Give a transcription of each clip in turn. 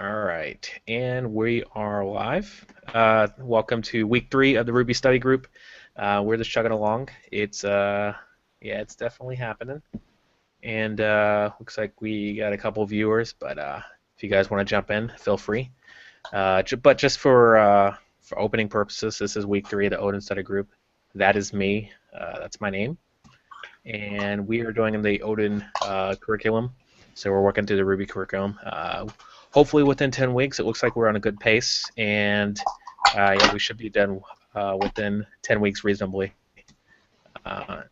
All right, and we are live. Welcome to week 3 of the Ruby Study Group. We're just chugging along. Yeah, it's definitely happening. And looks like we got a couple viewers, but if you guys want to jump in, feel free. But just for opening purposes, this is week 3 of the Odin Study Group. That is me. That's my name, and we are doing the Odin curriculum. So we're working through the Ruby curriculum. Hopefully within 10 weeks. It looks like we're on a good pace, and yeah, we should be done within 10 weeks reasonably. Uh,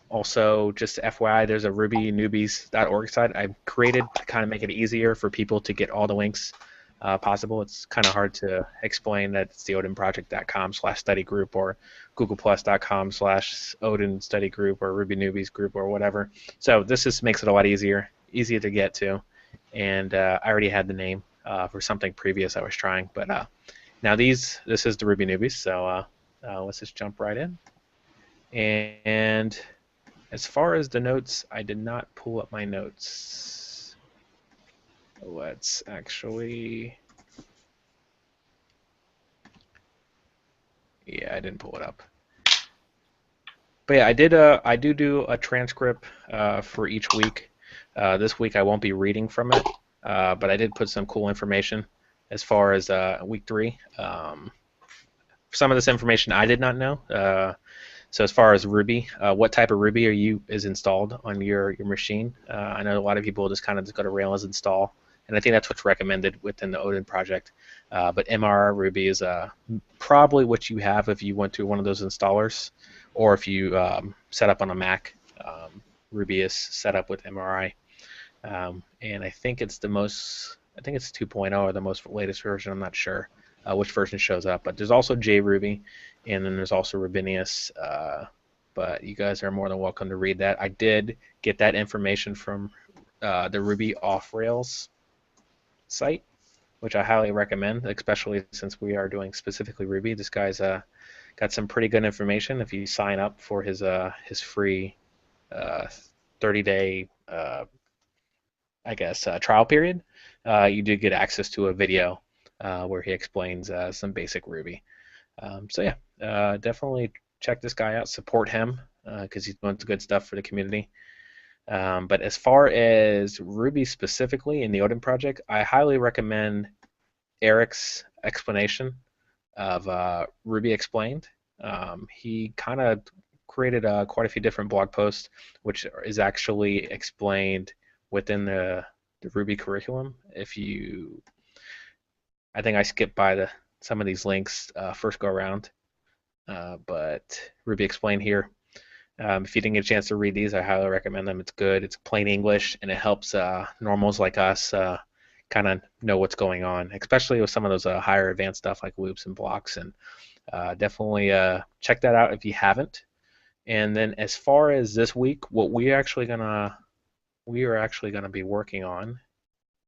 Also, just FYI, there's a rubynewbies.org site I created to kind of make it easier for people to get all the links possible. It's kind of hard to explain that it's the odinproject.com/study group or googleplus.com/odin study group or Ruby Newbies group or whatever. So this just makes it a lot easier to get to. And I already had the name for something previous I was trying, but now this is the Ruby Newbies. So let's just jump right in. And as far as the notes, I did not pull up my notes. Let's actually... Yeah, I didn't pull it up. But yeah, I do a transcript for each week. This week I won't be reading from it, but I did put some cool information as far as week 3. Some of this information I did not know. So as far as Ruby, what type of Ruby is installed on your machine? I know a lot of people just kind of go to Rails install, and I think that's what's recommended within the Odin project. But MRR Ruby is probably what you have if you went to one of those installers, or if you set up on a Mac. Ruby is set up with MRI, and I think it's I think it's 2.0 or the most latest version. I'm not sure which version shows up, but there's also JRuby, and then there's also Rubinius. But you guys are more than welcome to read that. I did get that information from the Ruby Off Rails site, which I highly recommend, especially since we are doing specifically Ruby. This guy's got some pretty good information. If you sign up for his free 30-day, I guess, trial period, you do get access to a video where he explains some basic Ruby. So yeah, definitely check this guy out. Support him because he's doing good stuff for the community. But as far as Ruby specifically in the Odin project, I highly recommend Eric's explanation of Ruby Explained. He kind of created quite a few different blog posts, which is actually explained within the Ruby curriculum. I think I skipped by some of these links first go around, but Ruby Explained here. If you didn't get a chance to read these, I highly recommend them. It's good. It's plain English, and it helps normals like us kind of know what's going on, especially with some of those higher advanced stuff like loops and blocks. And definitely check that out if you haven't. And then as far as this week, what we are actually gonna be working on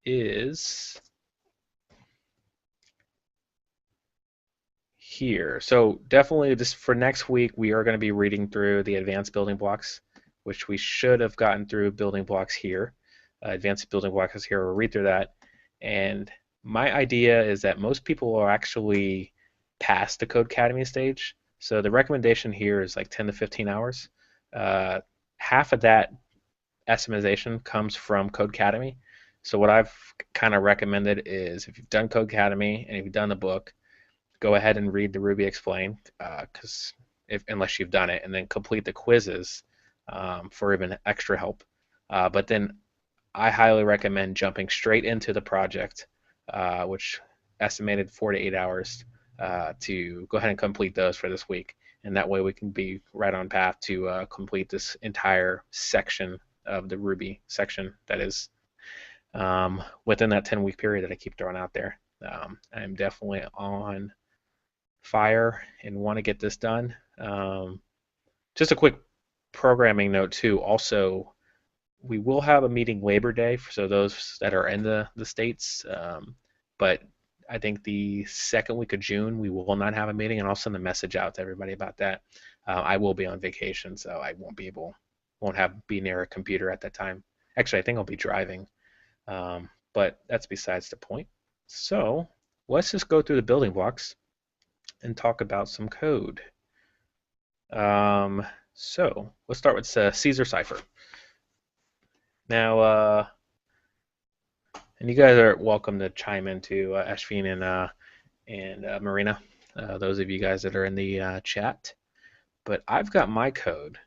is here. So definitely just for next week, we are going to be reading through the advanced building blocks, which we should have gotten through building blocks here. Advanced building blocks is here. We'll read through that. And my idea is that most people are actually past the Codecademy stage. So the recommendation here is like 10 to 15 hours. Half of that estimation comes from Codecademy. So what I've kind of recommended is if you've done Codecademy and if you've done the book, go ahead and read the Ruby Explained, because unless you've done it, and then complete the quizzes for even extra help. But then I highly recommend jumping straight into the project, which estimated 4 to 8 hours, to go ahead and complete those for this week. And that way we can be right on path to complete this entire section of the Ruby section that is within that 10-week period that I keep throwing out there. I'm definitely on fire and want to get this done. Just a quick programming note too. Also, we will have a meeting Labor Day, so those that are in the States. But I think the second week of June we will not have a meeting, and I'll send a message out to everybody about that. I will be on vacation, so I won't be near a computer at that time. Actually, I think I'll be driving, but that's besides the point. So let's just go through the building blocks and talk about some code. So let's start with Caesar cipher. Now, and you guys are welcome to chime in too, Afshin and Marina, those of you guys that are in the chat. But I've got my code.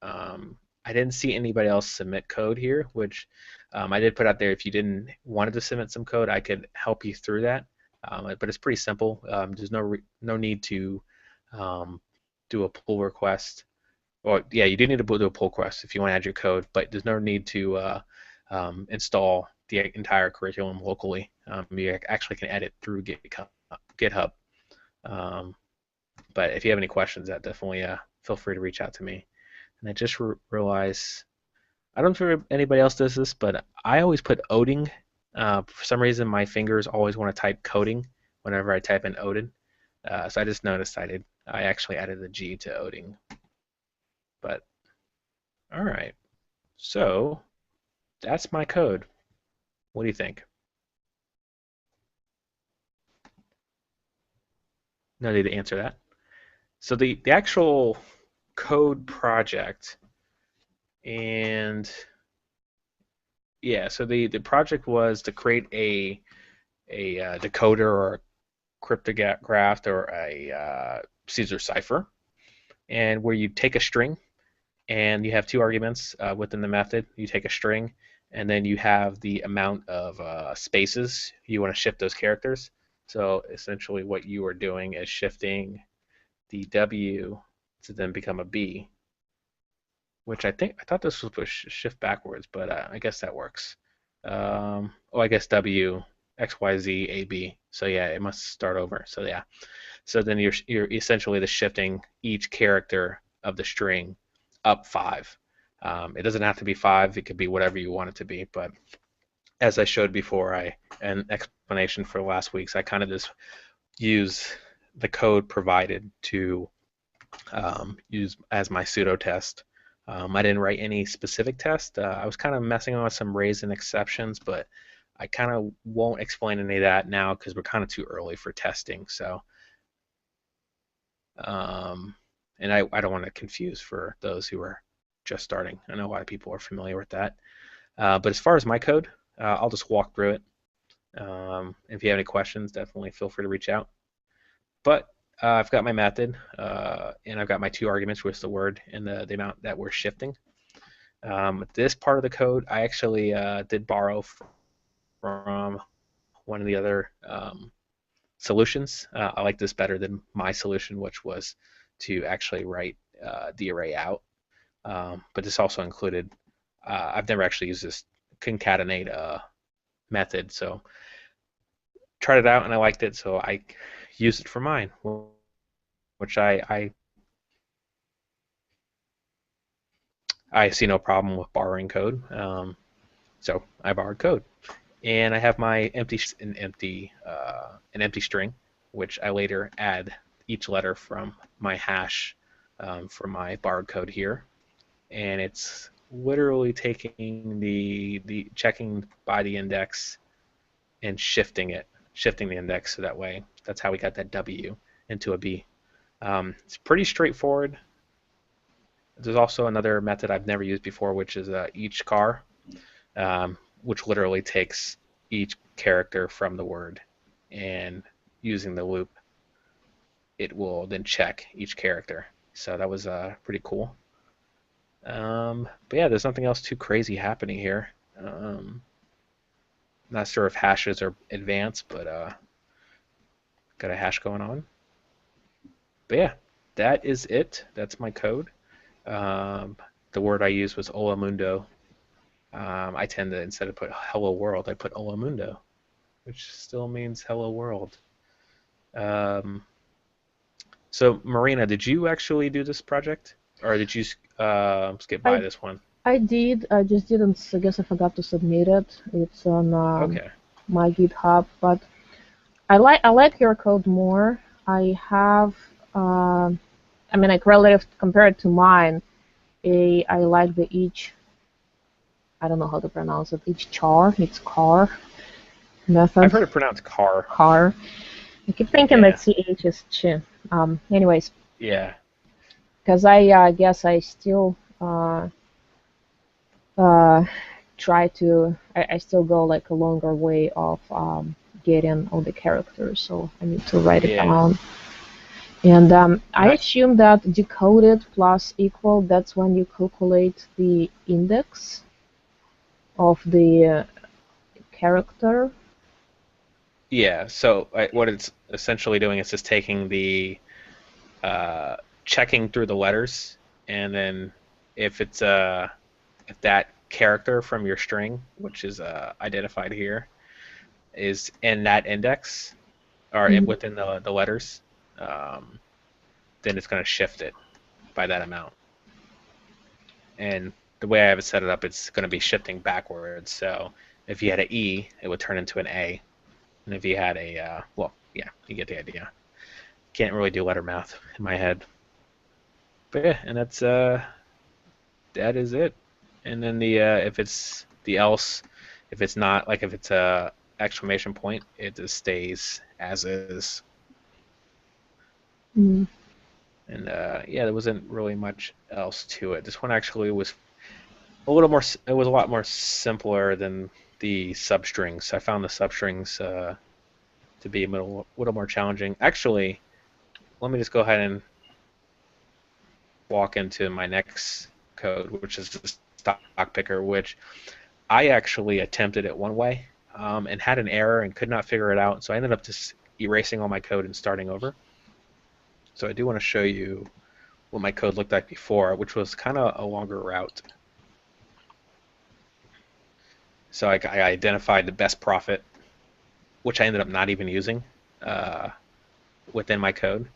I didn't see anybody else submit code here, which I did put out there. If you didn't wanted to submit some code, I could help you through that. But it's pretty simple. There's no need to do a pull request. Well, yeah, you do need to do a pull request if you want to add your code, but there's no need to install the entire curriculum locally. You actually can edit through GitHub. But if you have any questions, that definitely feel free to reach out to me. And I just realized, I don't know if anybody else does this, but I always put Odin. For some reason, my fingers always want to type coding whenever I type in Odin. So I just noticed I actually added the G to Odin. But all right, so that's my code. What do you think? No need to answer that. So the actual code project, and yeah, so the project was to create a decoder or a cryptograph or a Caesar cipher, and where you take a string and you have two arguments within the method. You take a string and then you have the amount of spaces you want to shift those characters. So essentially what you are doing is shifting the W to then become a B, which I thought this was supposed to shift backwards, but I guess that works. Oh, I guess W, X, Y, Z, A, B. So yeah, it must start over. So yeah. So then you're essentially just shifting each character of the string up 5. It doesn't have to be 5. It could be whatever you want it to be. But as I showed before, an explanation for last week's, I kind of just use the code provided to use as my pseudo test. I didn't write any specific test. I was kind of messing on some raised and exceptions, but I kind of won't explain any of that now because we're kind of too early for testing. So, and I don't want to confuse for those who are just starting. I know a lot of people are familiar with that. But as far as my code, I'll just walk through it. If you have any questions, definitely feel free to reach out. But I've got my method, and I've got my two arguments, which is the word and the amount that we're shifting. This part of the code, I actually did borrow from one of the other solutions. I like this better than my solution, which was to actually write the array out. But this also included, I've never actually used this concatenate method, so tried it out and I liked it, so I used it for mine, which I see no problem with borrowing code. So I borrowed code, and I have my an empty string, which I later add each letter from my hash for my borrowed code here, and it's literally taking the checking by the index and shifting the index, so that way that's how we got that W into a B. It's pretty straightforward. There's also another method I've never used before, which is each car, which literally takes each character from the word, and using the loop, it will then check each character. So that was pretty cool. But yeah, there's nothing else too crazy happening here. Not sure if hashes are advanced, but got a hash going on. But yeah, that is it. That's my code. The word I used was Hola Mundo. I tend to, instead of put hello world, I put Hola Mundo, which still means hello world. So Marina, did you actually do this project, or did you skip by this one? I did. I just didn't. I guess I forgot to submit it. It's on my GitHub, but I like your code more. I have. I mean, like relative compared to mine, I like the I don't know how to pronounce it. Each char. It's car. method. I've heard it pronounced car. Car. I keep thinking that Yeah. CH is ch. Anyways, Yeah. because I guess I still uh, try to. I still go like a longer way of getting all the characters, so I need to write it Yeah. down. And I And assume that decoded plus equal, that's when you calculate the index of the character. yeah. So what it's essentially doing is just taking the uh, checking through the letters, and then if it's if that character from your string, which is identified here, is in that index or Mhm. within the letters, um, then it's going to shift it by that amount. And the way I have it set it up, it's going to be shifting backwards. So if you had an E, it would turn into an A. And if you had a, well, yeah, you get the idea. Can't really do letter math in my head. But yeah, and that is it. And then the if it's the else, if it's not like if it's a exclamation point, it just stays as is. Mm. And yeah, there wasn't really much else to it. This one actually was a little more. It was a lot more simpler than the substrings. I found the substrings to be a little more challenging. Actually, let me just go ahead and walk into my next code, which is the stock picker, which I actually attempted it one way and had an error and could not figure it out. So I ended up just erasing all my code and starting over. So I do want to show you what my code looked like before, which was kind of a longer route. So I identified the best profit, which I ended up not even using uh, within my code,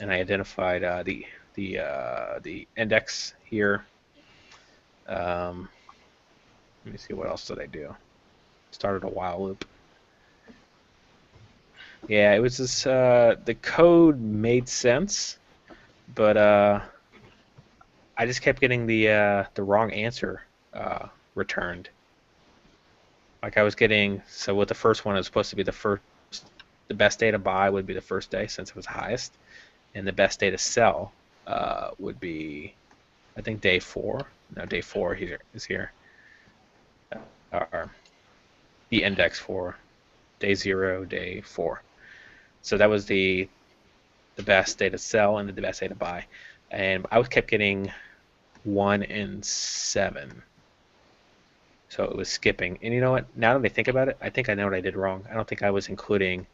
and I identified the index here. Um, Let me see, what else did I do? Started a while loop. Yeah, it was just the code made sense, but I just kept getting the wrong answer returned. Like I was getting, so with the first one, it was supposed to be the best day to buy would be the first day since it was highest, and the best day to sell would be, I think, day 4. No, day 4 here is here. Or the index for day 0, day 4. So that was the best day to sell and the best day to buy, and I was kept getting 1 and 7. So it was skipping. And you know what? Now that I think about it, I think I know what I did wrong. I don't think I was including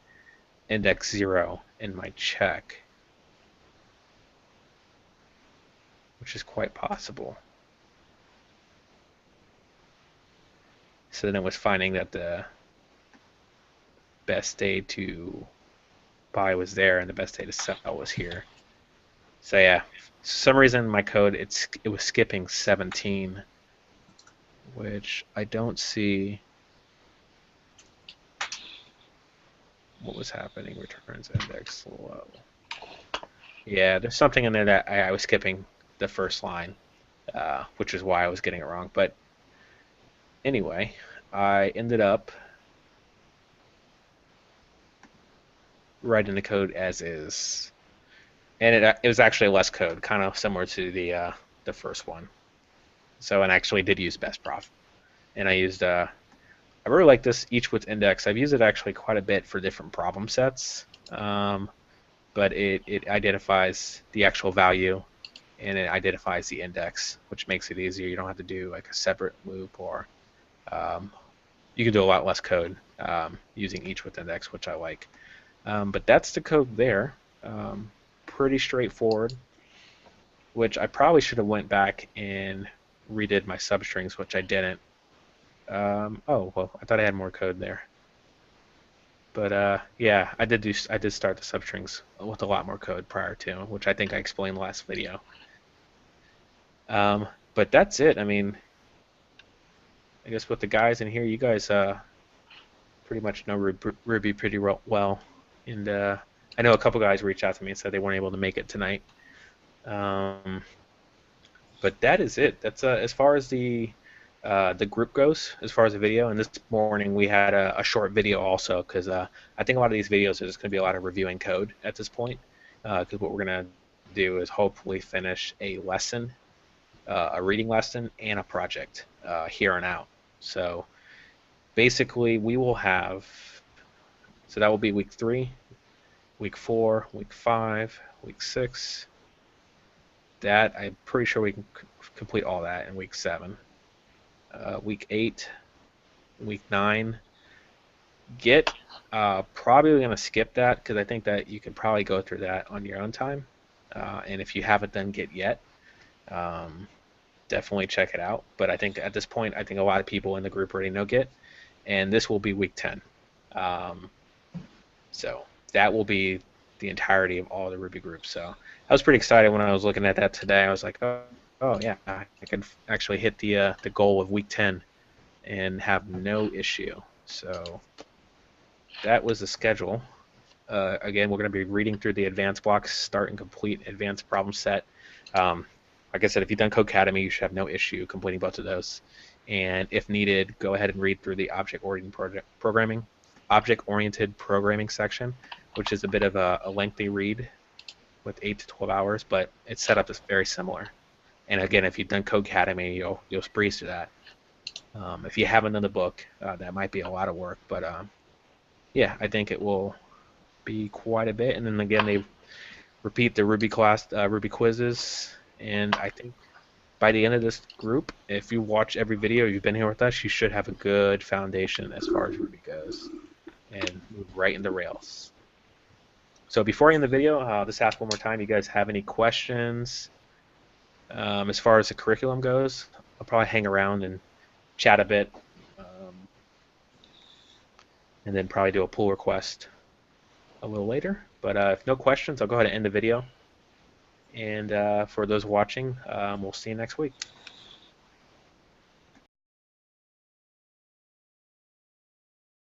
index 0 in my check, which is quite possible. So then it was finding that the best day to buy was there and the best day to sell was here. So yeah, for some reason my code it was skipping 17, which I don't see what was happening. Returns index low. Yeah, there's something in there that I was skipping the first line, which is why I was getting it wrong. But anyway, I ended up writing the code as is, and it was actually less code, kind of similar to the first one. So, and I actually did use best prof, and I used I really like this each with index. I've used it actually quite a bit for different problem sets, but it identifies the actual value and it identifies the index, which makes it easier. You don't have to do like a separate loop, or um, you can do a lot less code using each with index, which I like. But that's the code there. Pretty straightforward, which I probably should have went back and redid my substrings, which I didn't. Oh well, I thought I had more code there. But yeah, I did start the substrings with a lot more code prior to, which I think I explained last video. But that's it. I mean, I guess with the guys in here, you guys pretty much know Ruby pretty well, and I know a couple guys reached out to me and said they weren't able to make it tonight. Um, but that is it. That's as far as the the group goes as far as the video. And this morning we had a short video also because I think a lot of these videos are just going to be a lot of reviewing code at this point. Because what we're going to do is hopefully finish a reading lesson, and a project here and out. So basically, we will have, so that will be week 3, week 4, week 5, week 6. That I'm pretty sure we can complete all that in week 7. Week 8, week 9. Git, probably going to skip that because I think that you can probably go through that on your own time. And if you haven't done Git yet, definitely check it out. But I think at this point, I think a lot of people in the group already know Git, and this will be week 10. So that will be the entirety of all the Ruby groups. So I was pretty excited when I was looking at that today. I was like, oh yeah, I can actually hit the goal of week 10 and have no issue. So that was the schedule. Again, we're going to be reading through the advanced blocks, start and complete advanced problem set. Like I said, if you've done Codecademy, you should have no issue completing both of those. And if needed, go ahead and read through the object-oriented programming section, which is a bit of a lengthy read with 8 to 12 hours, but it's set up as very similar. And again, if you've done Codecademy, you'll breeze through that. If you haven't done the book, that might be a lot of work, but yeah, I think it will be quite a bit. And then again, they repeat the Ruby quizzes. And I think by the end of this group, if you watch every video, you've been here with us, you should have a good foundation as far as Ruby goes and move right into Rails. So before I end the video, I'll just ask one more time, you guys have any questions as far as the curriculum goes? I'll probably hang around and chat a bit and then probably do a pull request a little later. But if no questions, I'll go ahead and end the video. And for those watching, we'll see you next week.